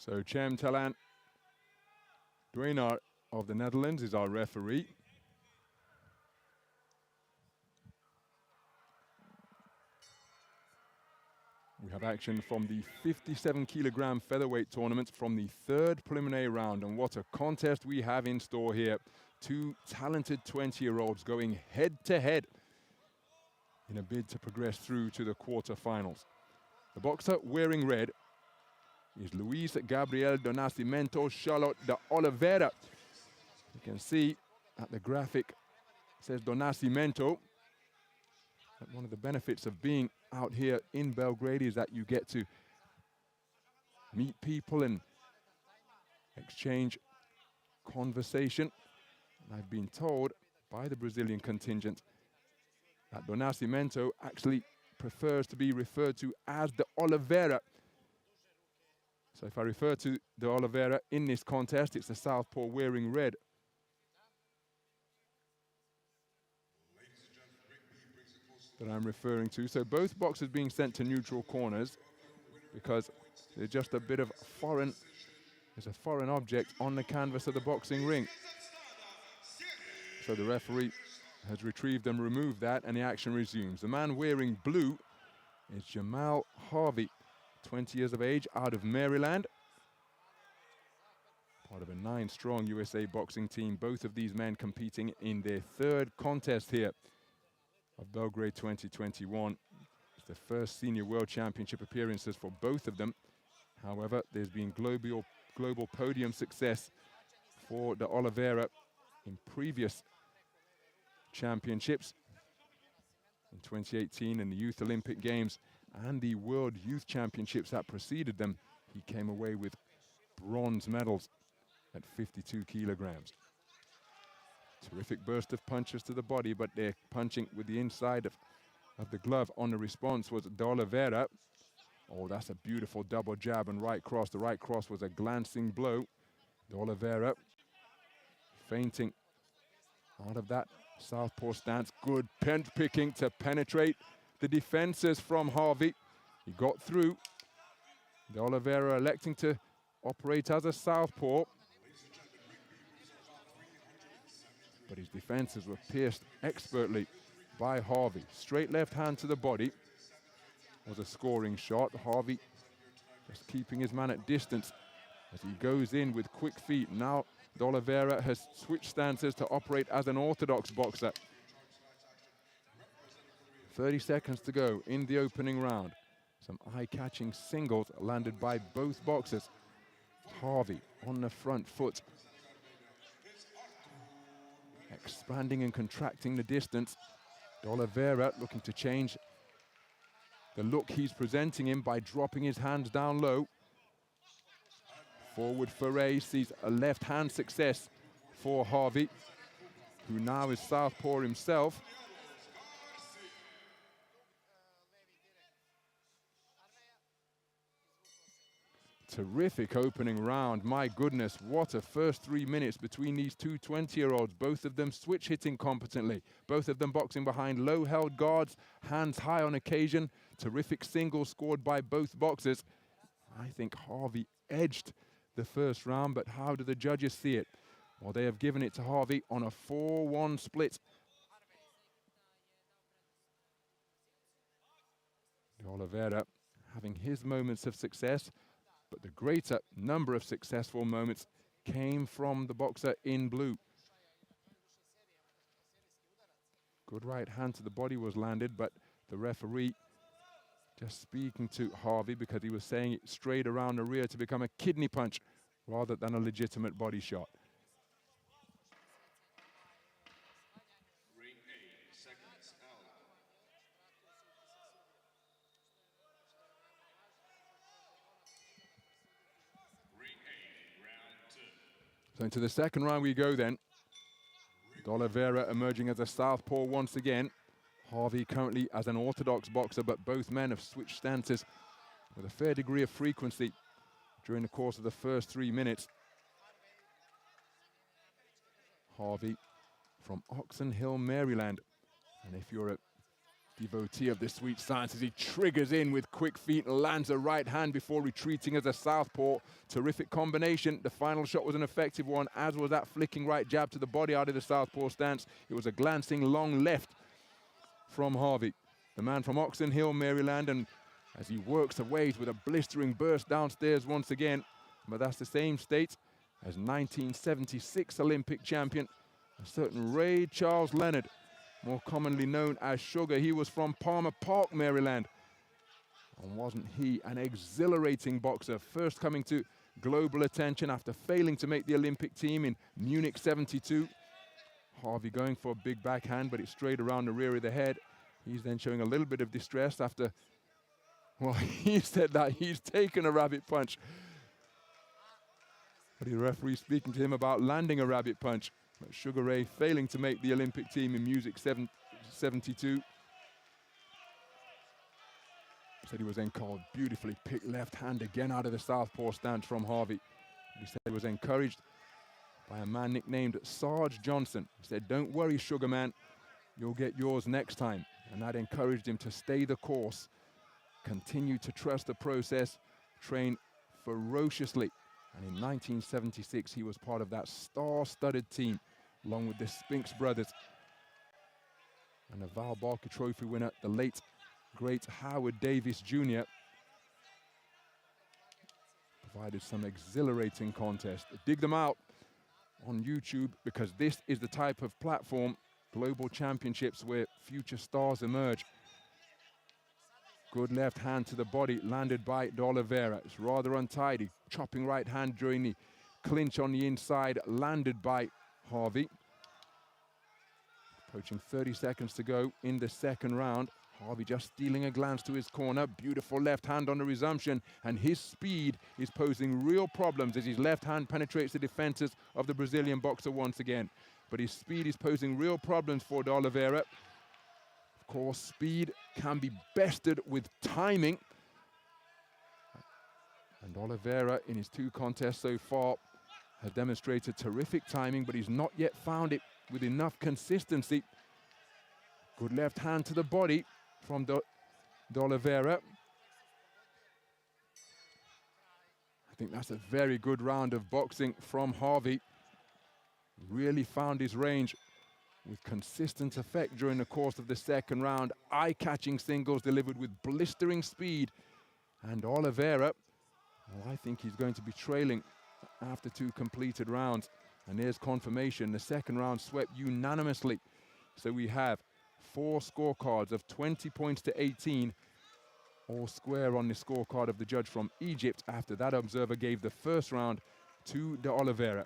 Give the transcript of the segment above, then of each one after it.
So Cem Talan Duenar of the Netherlands is our referee. We have action from the 57-kilogram featherweight tournament from the third preliminary round. And what a contest we have in store here. Two talented 20-year-olds going head-to-head in a bid to progress through to the quarterfinals. The boxer wearing red is Luiz Gabriel do Nascimento Charlotte de Oliveira. You can see at the graphic, it says do Nascimento. But one of the benefits of being out here in Belgrade is that you get to meet people and exchange conversation. And I've been told by the Brazilian contingent that do Nascimento actually prefers to be referred to as the Oliveira. So if I refer to the Oliveira in this contest, it's the southpaw wearing red. That I'm referring to. So both boxers being sent to neutral corners because there's just a bit of there's a foreign object on the canvas of the boxing ring. So the referee has retrieved and removed that, and the action resumes. The man wearing blue is Jahmal Harvey, 20 years of age, out of Maryland. Part of a 9-strong USA boxing team. Both of these men competing in their third contest here of Belgrade 2021. It's the first senior world championship appearances for both of them. However, there's been global podium success for the Oliveira in previous championships. In 2018 in the Youth Olympic Games and the World Youth Championships that preceded them, he came away with bronze medals at 52 kilograms. Terrific burst of punches to the body, but they're punching with the inside of the glove. On the response was de Oliveira. Oh, that's a beautiful double jab and right cross. The right cross was a glancing blow. De Oliveira feinting out of that southpaw stance. Good pen picking to penetrate the defenses from Harvey. He got through. De Oliveira electing to operate as a southpaw, but his defenses were pierced expertly by Harvey. Straight left hand to the body was a scoring shot. Harvey just keeping his man at distance as he goes in with quick feet. Now de Oliveira has switched stances to operate as an orthodox boxer. 30 seconds to go in the opening round. Some eye-catching singles landed by both boxers. Harvey on the front foot, expanding and contracting the distance. De Oliveira looking to change the look he's presenting him by dropping his hands down low. Forward foray sees a left hand success for Harvey, who now is southpaw himself. Terrific opening round. My goodness, what a first 3 minutes between these two 20-year-olds. Both of them switch hitting competently. Both of them boxing behind low-held guards, hands high on occasion. Terrific singles scored by both boxers. I think Harvey edged the first round, but how do the judges see it? Well, they have given it to Harvey on a 4-1 split. De Oliveira having his moments of success, but the greater number of successful moments came from the boxer in blue. Good right hand to the body was landed, but the referee just speaking to Harvey because he was saying it straight around the rear to become a kidney punch rather than a legitimate body shot. So into the second round we go then. De Oliveira emerging as a southpaw once again. Harvey currently as an orthodox boxer, but both men have switched stances with a fair degree of frequency during the course of the first 3 minutes. Harvey from Oxon Hill, Maryland. And if you're a Devotee of the sweet science as he triggers in with quick feet and lands a right hand before retreating as a southpaw. Terrific combination. The final shot was an effective one, as was that flicking right jab to the body out of the southpaw stance. It was a glancing long left from Harvey, the man from Oxon Hill, Maryland, and as he works away with a blistering burst downstairs once again. But that's the same state as 1976 Olympic champion, a certain Ray Charles Leonard, more commonly known as Sugar. He was from Palmer Park, Maryland. And wasn't he an exhilarating boxer, first coming to global attention after failing to make the Olympic team in Munich 72. Harvey going for a big backhand, but it's straight around the rear of the head. He's then showing a little bit of distress after, well, he said that he's taken a rabbit punch. But the referee speaking to him about landing a rabbit punch. But Sugar Ray failing to make the Olympic team in Munich 72. Said he was then called beautifully picked left hand again out of the southpaw stance from Harvey. He said he was encouraged by a man nicknamed Sarge Johnson. He said, "Don't worry, Sugar Man, you'll get yours next time." And that encouraged him to stay the course, continue to trust the process, train ferociously. And in 1976, he was part of that star-studded team, along with the Spinks brothers and the Val Barker Trophy winner, the late, great Howard Davis Jr. Provided some exhilarating contests. Dig them out on YouTube, because this is the type of platform, global championships, where future stars emerge. Good left hand to the body, landed by De Oliveira. It's rather untidy. Chopping right hand during the clinch on the inside, landed by Harvey. Approaching 30 seconds to go in the second round. Harvey just stealing a glance to his corner. Beautiful left hand on the resumption, and his speed is posing real problems as his left hand penetrates the defenses of the Brazilian boxer once again. But his speed is posing real problems for De Oliveira. Of course, speed can be bested with timing. And Oliveira, in his 2 contests so far, has demonstrated terrific timing, but he's not yet found it with enough consistency. Good left hand to the body from De Oliveira. I think that's a very good round of boxing from Harvey. Really found his range with consistent effect during the course of the second round. Eye-catching singles delivered with blistering speed. And Oliveira, well, I think he's going to be trailing after 2 completed rounds. And there's confirmation. The second round swept unanimously. So we have 4 scorecards of 20 points to 18, all square on the scorecard of the judge from Egypt, after that observer gave the first round to De Oliveira.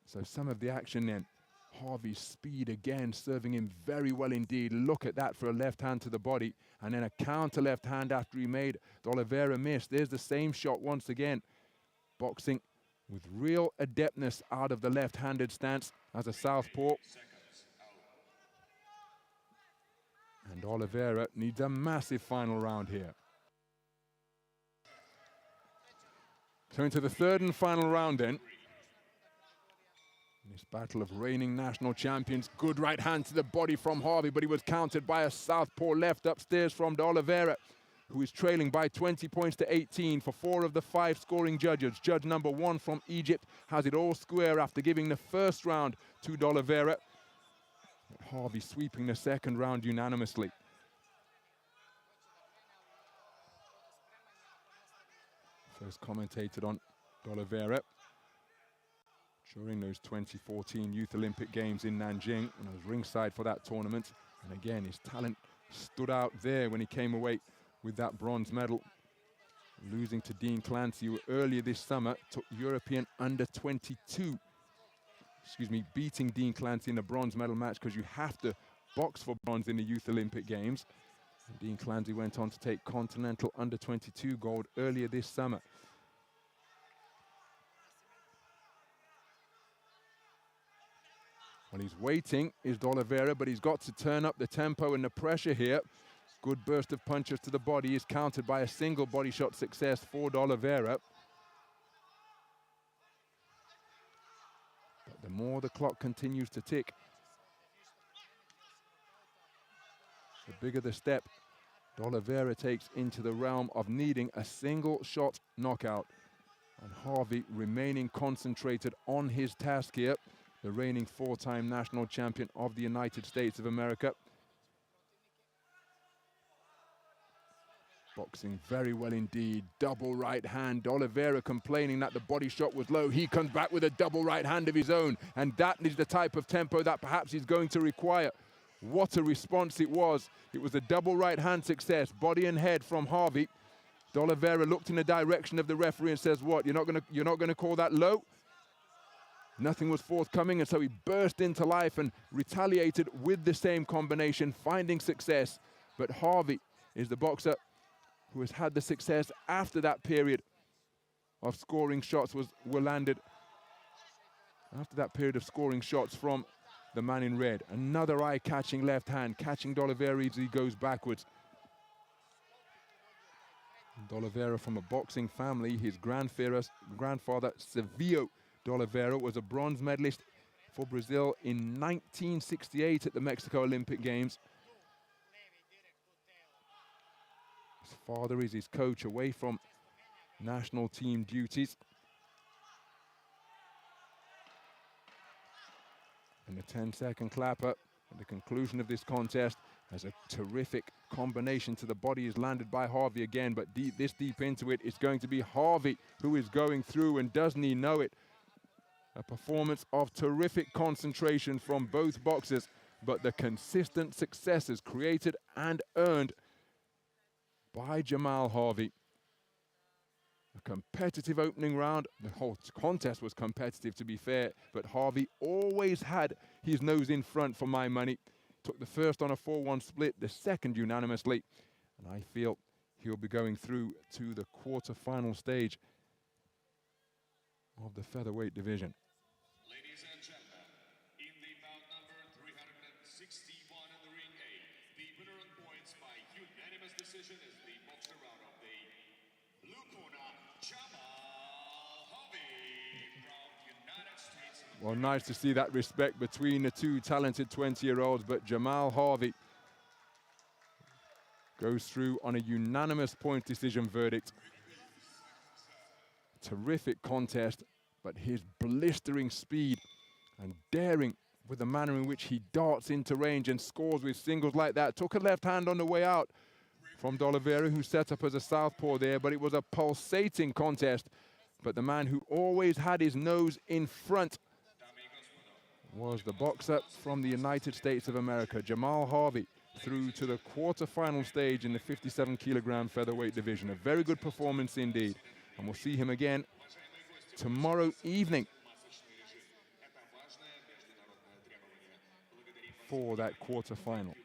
So some of the action then. Harvey's speed again serving him very well indeed. Look at that for a left hand to the body, and then a counter left hand after he made De Oliveira miss. There's the same shot once again. Boxing with real adeptness out of the left-handed stance as a southpaw. And Oliveira needs a massive final round here. So into the third and final round then. This battle of reigning national champions. Good right hand to the body from Harvey, but he was countered by a southpaw left upstairs from De Oliveira, who is trailing by 20 points to 18 for 4 of the 5 scoring judges. Judge number 1 from Egypt has it all square after giving the first round to De Oliveira. Harvey sweeping the second round unanimously. First commentated on De Oliveira during those 2014 Youth Olympic Games in Nanjing, and I was ringside for that tournament. And again, his talent stood out there when he came away with that bronze medal. Losing to Dean Clancy, who earlier this summer took European under-22. Beating Dean Clancy in a bronze medal match, because you have to box for bronze in the Youth Olympic Games. And Dean Clancy went on to take continental under-22 gold earlier this summer. Well, he's waiting, is De Oliveira, but he's got to turn up the tempo and the pressure here. Good burst of punches to the body is countered by a single body shot success for De Oliveira. But the more the clock continues to tick, The bigger the step Oliveira takes into the realm of needing a single shot knockout. And Harvey remaining concentrated on his task here, the reigning 4-time national champion of the United States of America. Boxing very well indeed. Double right hand. Oliveira complaining that the body shot was low. He comes back with a double right hand of his own. And that is the type of tempo that perhaps he's going to require. What a response it was. It was a double right hand success. Body and head from Harvey. Oliveira looked in the direction of the referee and says, what, you're not gonna call that low? Nothing was forthcoming, and so he burst into life and retaliated with the same combination, finding success. But Harvey is the boxer who has had the success after that period of scoring shots were landed. After that period of scoring shots from the man in red. Another eye-catching left hand, catching Oliveira as he goes backwards. Oliveira from a boxing family. His grandfather, Sergio Oliveira, was a bronze medalist for Brazil in 1968 at the Mexico Olympic Games. His father is his coach away from national team duties. And the 10-second clapper at the conclusion of this contest as a terrific combination to the body is landed by Harvey again, but this deep into it, it's going to be Harvey who is going through, and doesn't he know it? A performance of terrific concentration from both boxers, but the consistent successes created and earned by Jahmal Harvey. A competitive opening round. The whole contest was competitive, to be fair, but Harvey always had his nose in front for my money. Took the first on a 4-1 split, the second unanimously, and I feel he'll be going through to the quarter-final stage of the featherweight division. Ladies and gentlemen, in the bout number 361 in the ring A, the winner on points by unanimous decision is the boxer out of the blue corner, Jahmal Harvey from the United States. Well, nice to see that respect between the two talented 20-year-olds, but Jahmal Harvey goes through on a unanimous point decision verdict. Terrific contest, but his blistering speed and daring with the manner in which he darts into range and scores with singles like that. Took a left hand on the way out from Oliveira, who set up as a southpaw there, but it was a pulsating contest. But the man who always had his nose in front was the boxer from the United States of America, Jahmal Harvey, through to the quarter-final stage in the 57-kilogram featherweight division. A very good performance indeed, and we'll see him again tomorrow evening for that quarter-final.